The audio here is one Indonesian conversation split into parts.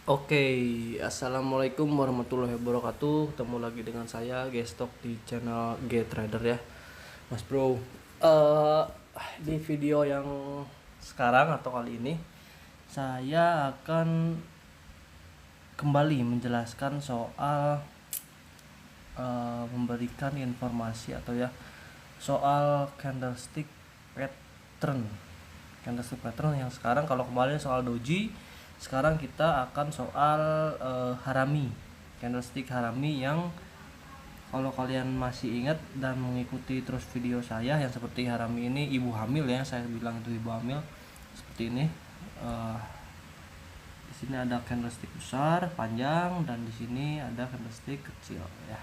Oke, assalamualaikum warahmatullahi wabarakatuh. Ketemu lagi dengan saya Gestok di channel G Trader ya, Mas Bro. Eh di video yang sekarang atau kali ini saya akan kembali menjelaskan soal memberikan informasi atau ya soal candlestick pattern yang sekarang. Kalau kemarin soal doji, sekarang kita akan soal harami, candlestick harami, yang kalau kalian masih ingat dan mengikuti terus video saya yang seperti harami ini ibu hamil ya, saya bilang itu ibu hamil seperti ini. Eh, di sini ada candlestick besar panjang dan di sini ada candlestick kecil ya.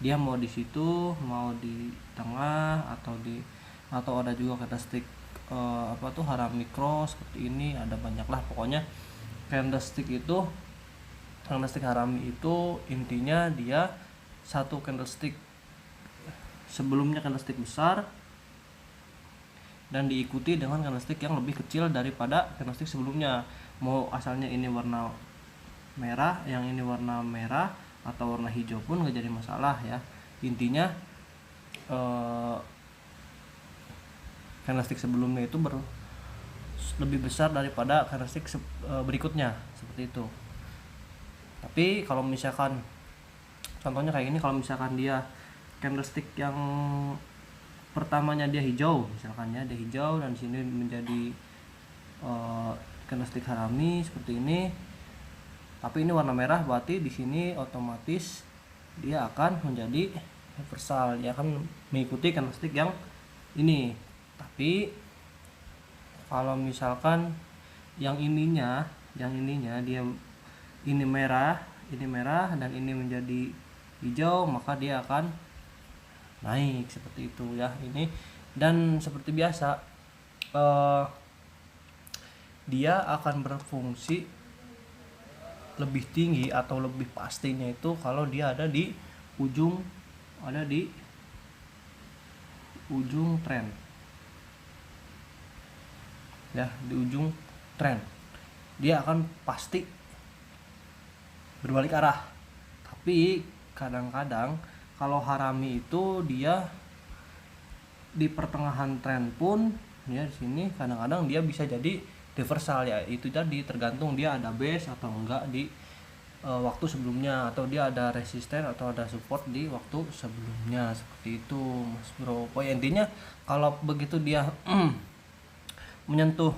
Dia mau di situ, mau di tengah atau ada juga candlestick harami cross seperti ini, ada banyak lah pokoknya. Candlestick itu, candlestick harami itu intinya dia satu candlestick sebelumnya candlestick besar dan diikuti dengan candlestick yang lebih kecil daripada candlestick sebelumnya. Mau asalnya ini warna merah, yang ini warna merah atau warna hijau pun gak jadi masalah ya. Intinya candlestick sebelumnya itu lebih besar daripada candlestick berikutnya seperti itu. Tapi kalau misalkan contohnya kayak gini, kalau misalkan dia candlestick yang pertamanya dia hijau, misalkan ya dia hijau dan di sini menjadi candlestick harami seperti ini, tapi ini warna merah, berarti di sini otomatis dia akan menjadi reversal, dia akan mengikuti candlestick yang ini. Tapi kalau misalkan yang ininya dia ini merah dan ini menjadi hijau, maka dia akan naik seperti itu ya. Ini dan seperti biasa dia akan berfungsi lebih tinggi atau lebih pastinya itu kalau dia ada di ujung tren ya, di ujung tren dia akan pasti berbalik arah. Tapi kadang-kadang kalau harami itu dia di pertengahan tren pun ya, di sini kadang-kadang dia bisa jadi reversal ya. Itu jadi tergantung dia ada base atau enggak di waktu sebelumnya, atau dia ada resisten atau ada support di waktu sebelumnya seperti itu, Mas Bro. Pokoknya intinya kalau begitu dia menyentuh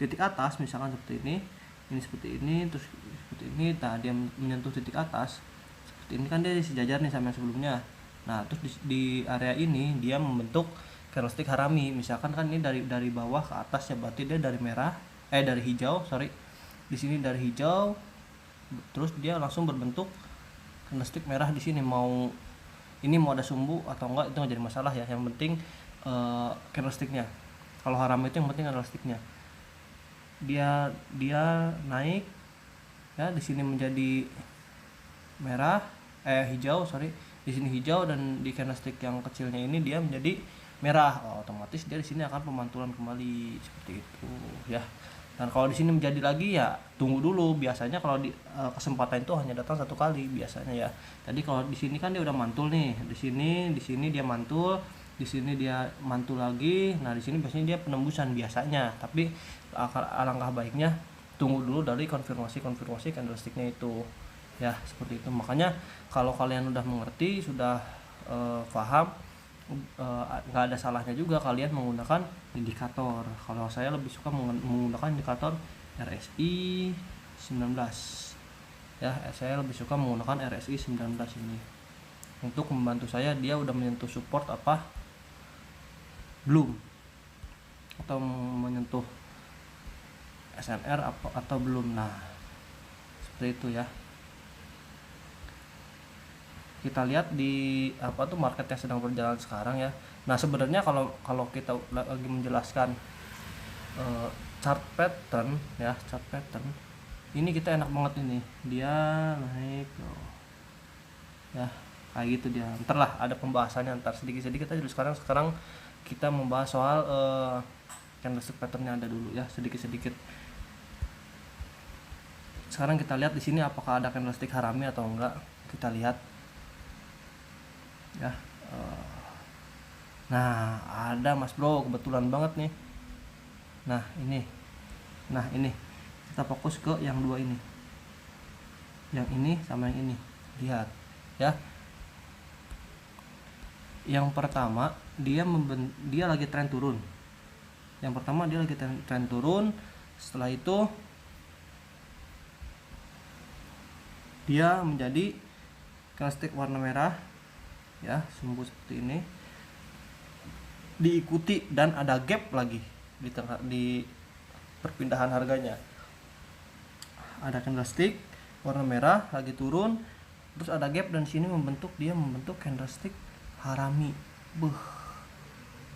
titik atas, misalkan seperti ini seperti ini, terus seperti ini, nah dia menyentuh titik atas seperti ini kan, dia sejajar nih sama yang sebelumnya. Nah terus di area ini dia membentuk candlestick harami, misalkan kan ini dari bawah ke atas ya, berarti dia dari hijau, di sini dari hijau, terus dia langsung berbentuk candlestick merah di sini. Mau ada sumbu atau enggak itu nggak jadi masalah ya, yang penting candlesticknya. Kalau harami itu yang penting candlesticknya. Dia naik ya, di sini menjadi hijau, di sini hijau, dan di candlestick yang kecilnya ini dia menjadi merah. Otomatis dia di sini akan pemantulan kembali seperti itu ya. Dan kalau di sini menjadi lagi ya tunggu dulu. Biasanya kalau di kesempatan itu hanya datang satu kali biasanya ya. Tadi kalau di sini kan dia udah mantul nih, di sini dia mantul, di sini dia mantul lagi. Nah di sini biasanya dia penembusan biasanya. Tapi alangkah baiknya tunggu dulu dari konfirmasi candlesticknya itu ya, seperti itu. Makanya kalau kalian udah mengerti, sudah paham, nggak ada salahnya juga kalian menggunakan indikator. Kalau saya lebih suka menggunakan indikator RSI 19 ya, saya lebih suka menggunakan RSI 19 ini untuk membantu saya dia udah menyentuh support apa belum, atau menyentuh SNR atau belum. Nah seperti itu ya. Kita lihat di market yang sedang berjalan sekarang ya. Nah sebenarnya kalau kita lagi menjelaskan chart pattern ini kita enak banget ini, dia naik ya kayak gitu dia. Ntar lah ada pembahasannya, ntar sedikit-sedikit aja dulu. Sekarang kita membahas soal candlestick patternnya ada dulu ya, sedikit-sedikit. sekarang kita lihat di sini apakah ada candlestick harami atau enggak. Kita lihat ya. Nah, ada Mas Bro, kebetulan banget nih. Nah ini kita fokus ke yang dua ini, yang ini sama yang ini. Lihat ya, yang pertama dia lagi tren turun. Setelah itu dia menjadi candlestick warna merah ya, sumbu seperti ini, diikuti dan ada gap lagi di tengah di perpindahan harganya. Ada candlestick warna merah lagi turun, terus ada gap dan sini membentuk candlestick harami.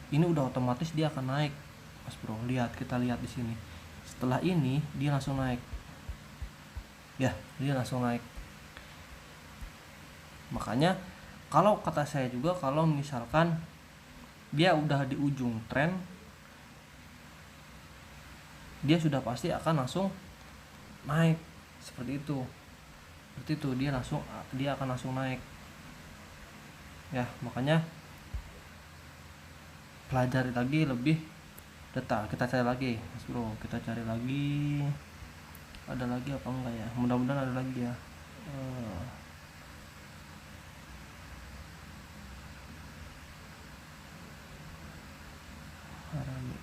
Ini udah otomatis dia akan naik, Mas Bro. Kita lihat di sini. Setelah ini dia langsung naik. Ya, dia langsung naik. Makanya kalau kata saya juga, kalau misalkan dia udah di ujung tren, dia sudah pasti akan langsung naik seperti itu. Dia akan langsung naik. Ya, makanya pelajari lagi lebih detail. Kita cari lagi, Mas Bro. Kita cari lagi. Ada lagi apa enggak ya? Mudah-mudahan ada lagi ya. Harami.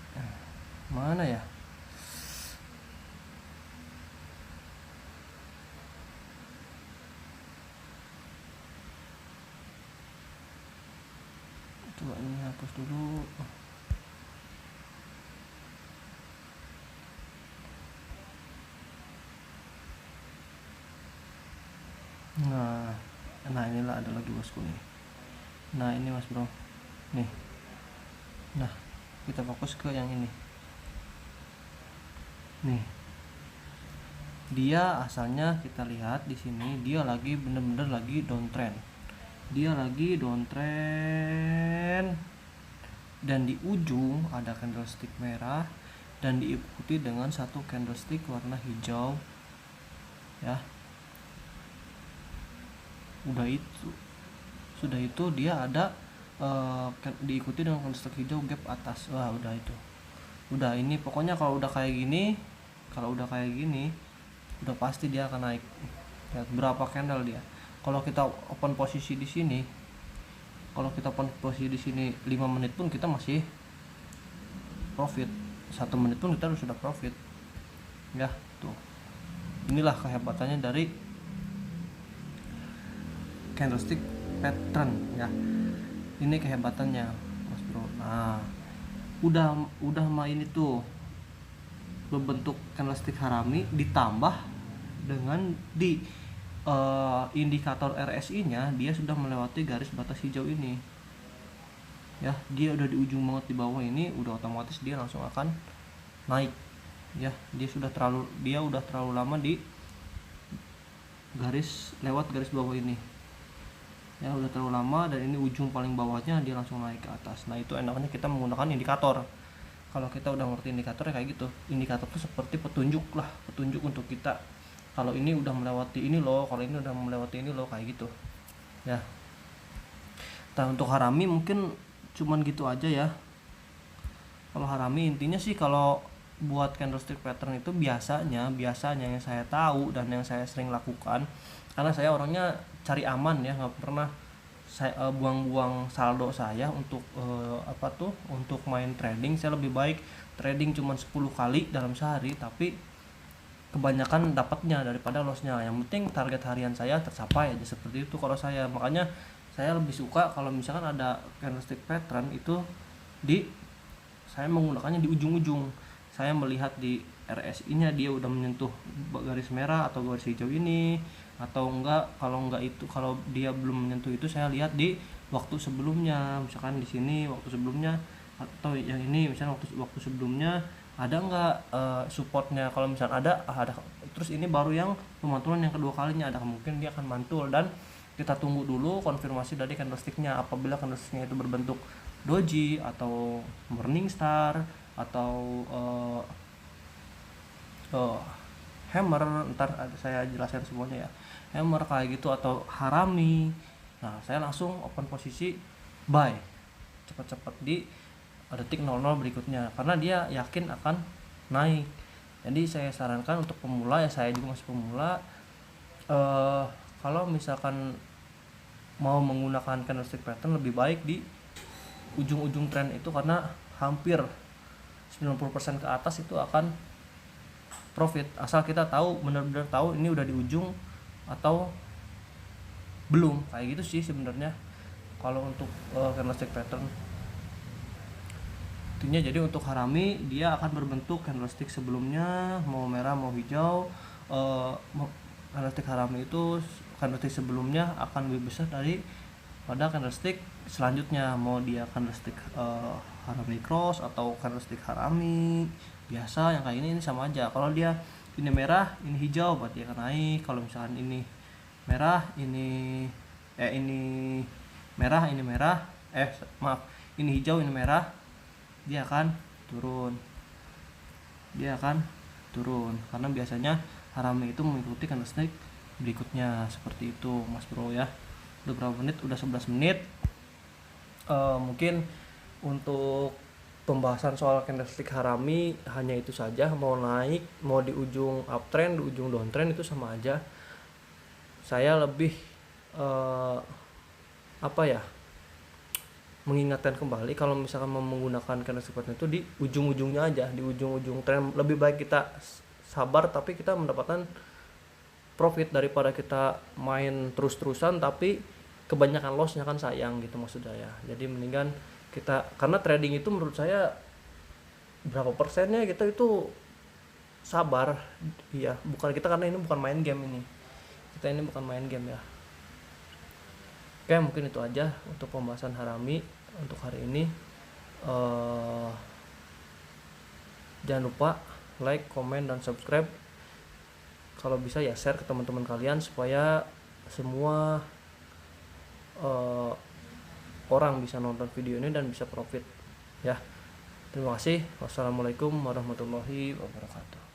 Mana ya? Coba ini hapus dulu. Nah inilah ada lagi bosku nih. Nah ini Mas Bro nih. Nah kita fokus ke yang ini nih. Dia asalnya kita lihat di sini dia lagi bener-bener lagi downtrend. Dan di ujung ada candlestick merah dan diikuti dengan satu candlestick warna hijau ya. Sudah itu dia ada diikuti dengan candlestick hijau gap atas. Wah, udah ini pokoknya kalau udah kayak gini udah pasti dia akan naik. Lihat berapa candle dia. Kalau kita open posisi di sini 5 menit pun kita masih profit. 1 menit pun kita sudah profit. Ya, tuh. Inilah kehebatannya dari candlestick pattern ya. Ini kehebatannya, Mas Bro. Nah, udah main itu berbentuk candlestick harami ditambah dengan di indikator RSI-nya dia sudah melewati garis batas hijau ini. Ya, dia udah di ujung banget di bawah ini, udah otomatis dia langsung akan naik. Ya, dia udah terlalu lama di lewat garis bawah ini. Ya, udah terlalu lama dan ini ujung paling bawahnya dia langsung naik ke atas. Nah, itu enaknya kita menggunakan indikator. Kalau kita udah ngerti indikator kayak gitu. Indikator itu seperti petunjuk untuk kita. Kalau ini udah melewati ini loh, kalau ini udah melewati ini loh, kayak gitu. Ya. Nah, untuk harami mungkin cuman gitu aja ya. Kalau harami intinya sih kalau buat candlestick pattern itu biasanya yang saya tahu dan yang saya sering lakukan, karena saya orangnya cari aman ya, nggak pernah saya buang-buang saldo saya untuk untuk main trading. Saya lebih baik trading cuma 10 kali dalam sehari tapi kebanyakan dapatnya daripada lossnya. Yang penting target harian saya tercapai aja, seperti itu kalau saya. Makanya saya lebih suka kalau misalkan ada candlestick pattern itu saya menggunakannya di ujung-ujung. Saya melihat di RSI-nya dia udah menyentuh garis merah atau garis hijau ini atau enggak. Kalau dia belum menyentuh itu, saya lihat di waktu sebelumnya. Misalkan di sini waktu sebelumnya, atau yang ini misalnya waktu sebelumnya ada enggak supportnya. Kalau misalnya ada, terus ini baru yang pemantulan yang kedua kalinya, ada kemungkinan dia akan mantul. Dan kita tunggu dulu konfirmasi dari candlesticknya. Apabila candlesticknya itu berbentuk doji atau morning star atau Hammer, ntar saya jelaskan semuanya ya. Hammer kayak gitu atau Harami. Nah, saya langsung open posisi buy cepat-cepat di detik 00 berikutnya karena dia yakin akan naik. Jadi saya sarankan untuk pemula, ya saya juga masih pemula, kalau misalkan mau menggunakan candlestick pattern lebih baik di ujung-ujung tren itu karena hampir 90% ke atas itu akan profit, asal kita tahu benar-benar tahu ini udah di ujung atau belum, kayak gitu sih sebenarnya kalau untuk candlestick pattern. Intinya jadi untuk Harami dia akan berbentuk candlestick sebelumnya mau merah mau hijau. Candlestick Harami itu candlestick sebelumnya akan lebih besar dari pada candlestick selanjutnya, mau dia candlestick Harami cross atau candlestick Harami biasa yang kayak ini sama aja. Kalau dia ini merah ini hijau berarti akan naik. Kalau misalkan ini merah ini merah ini merah maaf ini hijau ini merah, dia akan turun karena biasanya Harami itu mengikuti candlestick berikutnya seperti itu Mas Bro ya. Udah berapa menit? Udah 11 menit. Mungkin untuk pembahasan soal candlestick Harami hanya itu saja. Mau naik mau di ujung uptrend di ujung downtrend itu sama aja. Saya lebih mengingatkan kembali kalau misalkan mau menggunakan candlestick pattern itu di ujung-ujungnya aja, di ujung-ujung tren. Lebih baik kita sabar tapi kita mendapatkan profit daripada kita main terus-terusan tapi kebanyakan lossnya kan sayang gitu maksud saya. Jadi mendingan kita, karena trading itu menurut saya berapa persennya kita itu sabar ya, bukan kita, karena ini bukan main game, kita ini bukan main game ya. Oke, mungkin itu aja untuk pembahasan Harami untuk hari ini. Jangan lupa like, comment, dan subscribe. Kalau bisa ya share ke teman-teman kalian supaya semua orang bisa nonton video ini dan bisa profit ya. Terima kasih. Wassalamualaikum warahmatullahi wabarakatuh.